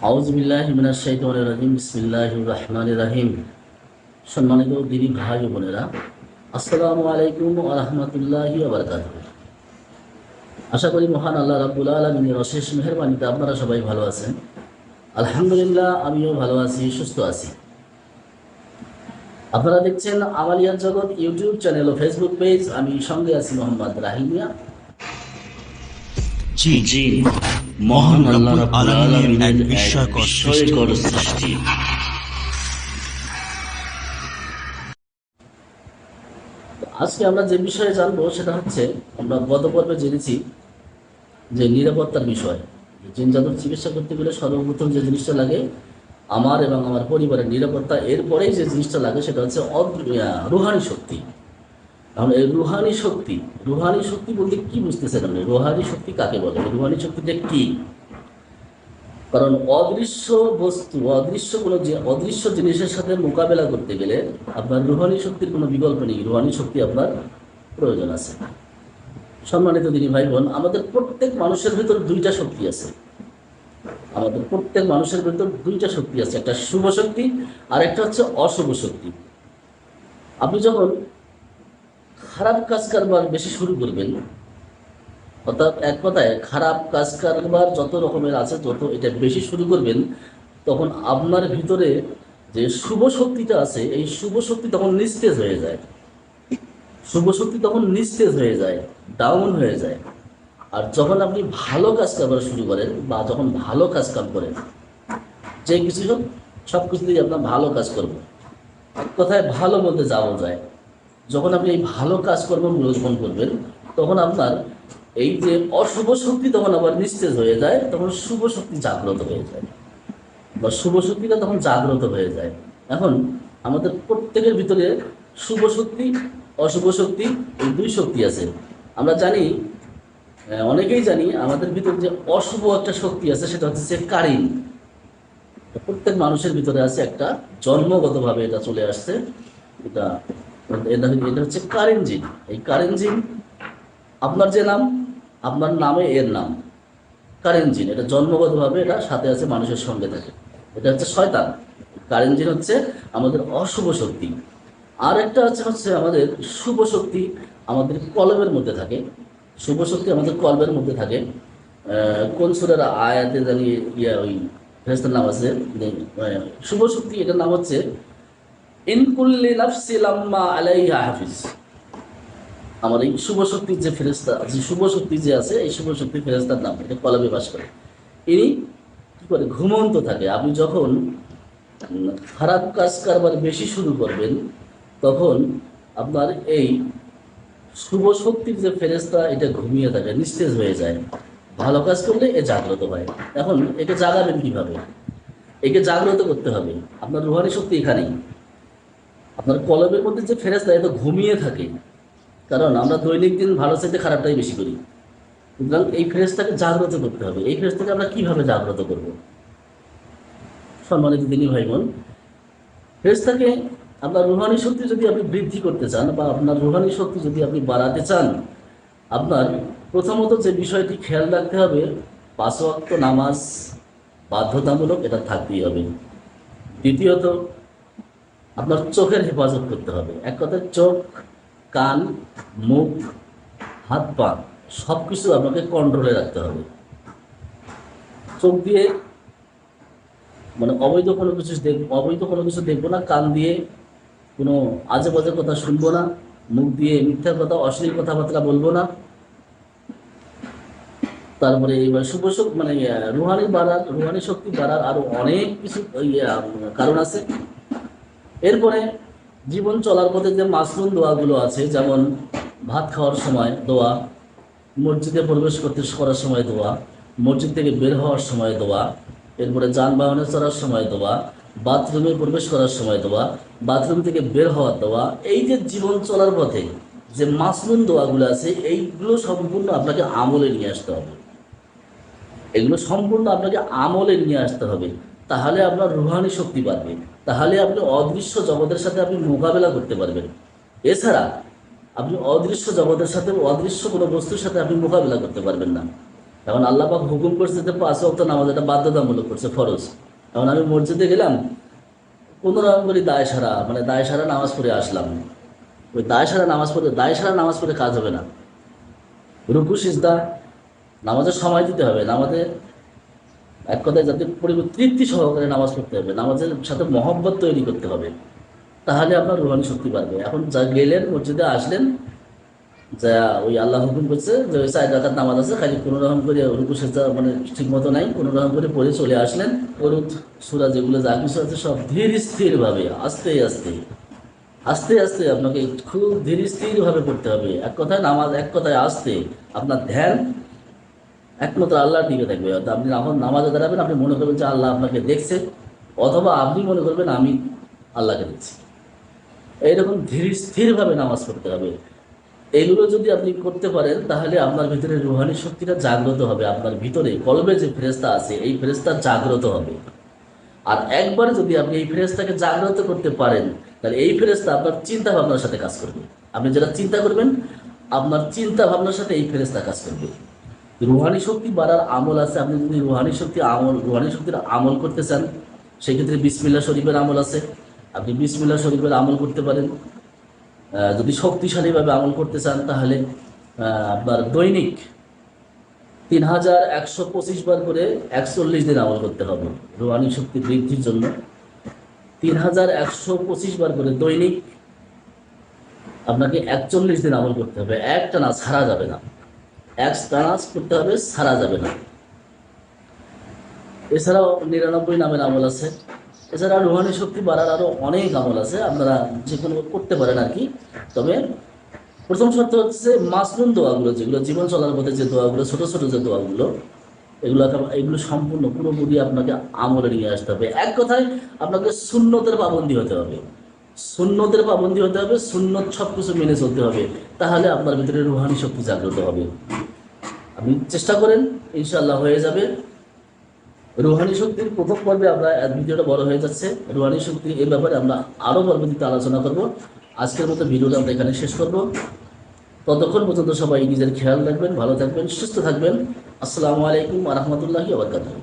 আউযুবিল্লাহি মিনাশ শাইতানির রাজিম বিসমিল্লাহির রহমানির রহিম। সম্মানিত দিদি ভাই ও বোনেরা, আসসালামু আলাইকুম ওয়া রাহমাতুল্লাহি ওয়া বারাকাতুহু। আশা করি মহান আল্লাহ রাব্বুল আলামিনের অশেষ মেহেরবানিতে আপনারা সবাই ভালো আছেন। আলহামদুলিল্লাহ, আমিও ভালো আছি, সুস্থ আছি। আপনারা দেখছেন আমালিয়াত জগৎ ইউটিউব চ্যানেল ও ফেসবুক পেজ। আমি সঙ্গে আছি মোহাম্মদ রাহিমিয়া। জি জি, মহান মহান আল্লাহ রব্বুল রাব্বুল আলামিনের এক আলামিনের এক বিস্ময়কর বিস্ময়কর সৃষ্টি। আজকে আমরা যে বিষয়ে জানবো সেটা হচ্ছে, আমরা গত পর্বে জেনেছি যে নিরাপত্তার বিষয়। জিন জাদুর চিকিৎসা করতে গেলে সর্বপ্রথম যে জিনিসটা লাগে আমার এবং আমার পরিবারের নিরাপত্তা, এরপরেই যে জিনিসটা লাগে সেটা হচ্ছে রুহানি শক্তি। এখন এই রুহানি শক্তি বলতে কি বুঝতেছেন আপনি? রুহানি শক্তি কাকে বলে? রুহানি শক্তিটা কি? কারণ অদৃশ্য বস্তু, অদৃশ্য জিনিসের সাথে মোকাবেলা করতে গেলে আপনার রুহানি শক্তির কোনো বিকল্প নেই। রুহানি শক্তি আপনার প্রয়োজন আছে। সম্মানিত দিনী ভাই বোন, আমাদের প্রত্যেক মানুষের ভিতর দুইটা শক্তি আছে। আমাদের প্রত্যেক মানুষের ভিতর দুইটা শক্তি আছে, একটা শুভ শক্তি আর একটা হচ্ছে অশুভ শক্তি। আপনি যখন খারাপ কাজ কারবার বেশি শুরু করবেন, অর্থাৎ এক কথায় খারাপ কাজ কারবার যত রকমের আছে, যত এটা বেশি শুরু করবেন, তখন আপনার ভিতরে যে শুভ শক্তিটা আছে, এই শুভ শক্তি তখন নিস্তেজ হয়ে যায়। শুভ শক্তি তখন নিস্তেজ হয়ে যায়, ডাউন হয়ে যায়। আর যখন আপনি ভালো কাজ কারবার শুরু করেন বা যখন ভালো কাজ কাম করেন, যে কিছু হোক সব কিছুতেই আপনার ভালো কাজ করবো, এক কথায় ভালো মধ্যে যাওয়া যায়। যখন আপনি এই ভালো কাজকর্মগুলো যখন করবেন, তখন আপনার এই যে অশুভ শক্তি তখন আবার নিস্তেজ হয়ে যায়, তখন শুভ শক্তি জাগ্রত হয়ে যায় বা শুভ শক্তিটা তখন জাগ্রত হয়ে যায়। এখন আমাদের প্রত্যেকের ভিতরে শুভ শক্তি, অশুভ শক্তি, এই দুই শক্তি আছে। আমরা জানি, অনেকেই জানি আমাদের ভিতরে যে অশুভ একটা শক্তি আছে, সেটা হচ্ছে যে কারিন। প্রত্যেক মানুষের ভিতরে আছে একটা, জন্মগতভাবে এটা চলে আসছে। এটা এটা এটা হচ্ছে কারেন জিন। এই কারেন জিন, আপনার যে নাম, আপনার নামে এর নাম কারেন জিন, এটা জন্মগতভাবে এটা সাথে আছে, মানুষের সঙ্গে থাকে। এটা হচ্ছে শয়তান। কারেন জিন হচ্ছে আমাদের অশুভ শক্তি। আর একটা হচ্ছে আমাদের শুভ শক্তি, আমাদের কলবের মধ্যে থাকে। শুভ শক্তি আমাদের কলবের মধ্যে থাকে। কোন সূরার আয়াতে জানি ওই ফেরেশতার নাম আছে, শুভ শক্তি, এটার নাম হচ্ছে ইনকুল্লি নাফসি লাম্মা আলাইহা হাফিজ। আমার এই শুভ শক্তির যে ফেরেশতা, যে শুভ শক্তি যে আছে, এই শুভ শক্তি ফেরেশতার নাম, এটা কলবে বাস করে। ইনি কি করে? ঘুমন্ত থাকে। আপনি যখন খারাপ কাজ কারবার বেশি শুরু করবেন, তখন আপনার এই শুভ শক্তির যে ফেরেশতা, এটা ঘুমিয়ে থাকে, নিস্তেজ হয়ে যায়। ভালো কাজ করলে এ জাগ্রত হয়। এখন একে জাগাবেন কিভাবে? একে জাগ্রত করতে হবে। আপনার রুহানি শক্তি এখানেই। আপনার কলবের মধ্যে যে ফেরেশতা, এটা ঘুমিয়ে থাকে। কারণ আমরা দৈনিক ভালো চাইতে খারাপটাই বেশি করি। সুতরাং এই ফেরেশতাকে জাগ্রত করতে হবে। এই ফেরেশতাকে আমরা কিভাবে জাগ্রত করব? সম্মানিত দিনী ভাই বোন, ফেরেশতাকে, আপনার রুহানি শক্তি যদি আপনি বৃদ্ধি করতে চান বা আপনার রুহানি শক্তি যদি আপনি বাড়াতে চান, আপনার প্রথমত যে বিষয়টি খেয়াল রাখতে হবে, 5 ওয়াক্ত নামাজ বাধ্যতামূলক, এটা থাকতেই হবে। দ্বিতীয়ত, আপনার চোখের হেফাজত করতে হবে। এক কথায় চোখ, কান, মুখ, হাত পা সব কিছু আপনাকে কন্ট্রোলে রাখতে হবে। চোখ দিয়ে মানে অবৈধ কোনো কিছু দেখবো না, কান দিয়ে কোনো আজে বাজে কথা শুনবো না, মুখ দিয়ে মিথ্যা কথা, অশ্লীল কথাবার্তা বলবো না। তারপরে এবার শুভ শক্তি মানে রুহানি শক্তি বাড়ার আরো অনেক কিছু কারণ আছে। এরপরে জীবন চলার পথে যে মাসনুন দোয়াগুলো আছে, যেমন ভাত খাওয়ার সময় দোয়া, মসজিদে প্রবেশ করার সময় দোয়া, মসজিদ থেকে বের হওয়ার সময় দোয়া, এরপরে যানবাহনে চড়ার সময় দোয়া, বাথরুমে প্রবেশ করার সময় দোয়া, বাথরুম থেকে বের হওয়ার দোয়া। এই যে জীবন চলার পথে যে মাসনুন দোয়াগুলো আছে, এইগুলো সম্পূর্ণ আপনাকে আমলে নিয়ে আসতে হবে। এগুলো সম্পূর্ণ আপনাকে আমলে নিয়ে আসতে হবে। তাহলে আপনার রুহানি শক্তি বাড়বে। তাহলে আপনি অদৃশ্য জগতের সাথে আপনি মোকাবেলা করতে পারবেন। এছাড়া আপনি অদৃশ্য জগতের সাথে, অদৃশ্য কোনো বস্তুর সাথে আপনি মোকাবেলা করতে পারবেন না। এখন আল্লাহ পাক হুকুম করছে যে 5 ওয়াক্ত নামাজ, এটা বাধ্যতামূলক করছে, ফরজ। এখন আমি মসজিদে গেলাম, কোনো রকম করে দায় সারা নামাজ পড়ে আসলাম। ওই দায় সারা নামাজ পড়ে কাজ হবে না। রুকু সিজদা নামাজের সময় দিতে হবে, নামাজে এক কথায় যাতে তৃপ্তি সহকারে নামাজ পড়তে হবে, নামাজের সাথে মহব্বত তৈরি করতে হবে, তাহলে আপনার রুহানি শক্তি বাড়বে। এখন যা গেলেন মসজিদে আসলেন, যা ওই আল্লাহ হুকুম করছে যে ওই 4 রাকাত নামাজ আছে, খালি কোনো রকম করে রুকু সিজদা মানে ঠিক মতো নাই, কোনো রকম করে পড়ে চলে আসলেন। ওরুদ সূরা যেগুলো যা কিছু আছে সব ধীর স্থিরভাবে আস্তে আস্তে আস্তে আস্তে আপনাকে খুব ধীর স্থিরভাবে পড়তে হবে। এক কথায় নামাজ, এক কথায় আস্তে। আপনার ধ্যান একমাত্র আল্লাহর দিকে থাকবে। অর্থাৎ আপনি যখন নামাজে দাঁড়াবেন, আপনি মনে করবেন যে আল্লাহ আপনাকে দেখছে, অথবা আপনি মনে করবেন আমি আল্লাহকে দেখছি। এইরকম ধীর স্থিরভাবে নামাজ পড়তে হবে। এইগুলো যদি আপনি করতে পারেন, তাহলে আপনার ভিতরে রুহানি শক্তিটা জাগ্রত হবে। আপনার ভিতরে কলবে যে ফেরেশতা আছে, এই ফেরেশতা জাগ্রত হবে। আর একবার যদি আপনি এই ফেরেশতাকে জাগ্রত করতে পারেন, তাহলে এই ফেরেশতা আপনার চিন্তা ভাবনার সাথে কাজ করবে। আপনি যেটা চিন্তা করবেন, আপনার চিন্তা ভাবনার সাথে এই ফেরেশতা কাজ করবে। রুহানি শক্তি বাড়ার আমল আছে। আপনি যদি রুহানি শক্তির আমল করতে চান, সেক্ষেত্রে বিসমিল্লাহ শরীফের আমল আছে। আপনি বিসমিল্লাহ শরীফের আমল করতে পারেন। যদি শক্তিশালীভাবে আমল করতে চান, তাহলে আপনার দৈনিক 3125 বার করে 41 দিন আমল করতে হবে। রুহানি শক্তি বৃদ্ধির জন্য 3125 বার করে দৈনিক আপনাকে 41 দিন আমল করতে হবে। একটানা ছাড়া যাবে না, একটানা করতে হবে, ছাড়া যাবে না। এছাড়াও 99 নামের আমল আছে। এছাড়া রুহানি শক্তি বাড়ার আরও অনেক আমল আছে, আপনারা যে কোনো করতে পারেন আর কি। তবে প্রথম শর্ত হচ্ছে মাসনুন দোয়াগুলো, যেগুলো জীবন চলার পথে যে দোয়াগুলো, ছোট ছোট যে দোয়াগুলো, এগুলো সম্পূর্ণ পুরোপুরি আপনাকে আমলে নিয়ে আসতে হবে। এক কথায় আপনাকে সুন্নতের পাবন্দি হতে হবে, সুন্নতের পাবন্দি হতে হবে, সুন্নত সব কিছু মেনে চলতে হবে। তাহলে আপনার ভিতরে রুহানি শক্তি জাগ্রত হবে। আপনি চেষ্টা করেন, ইনশাআল্লাহ হয়ে যাবে। রুহানি শক্তির প্রথম পর্বে আমরা, ভিডিওটা বড় হয়ে যাচ্ছে, রুহানি শক্তি এই ব্যাপারে আমরা আরও পরবর্তীতে আলোচনা করব। আজকের মতো ভিডিওটা আমরা এখানে শেষ করব। ততক্ষণ পর্যন্ত সবাই নিজের খেয়াল রাখবেন, ভালো থাকবেন, সুস্থ থাকবেন। আসসালামু আলাইকুম ওয়া রাহমাতুল্লাহি ওয়া বারাকাতুহু।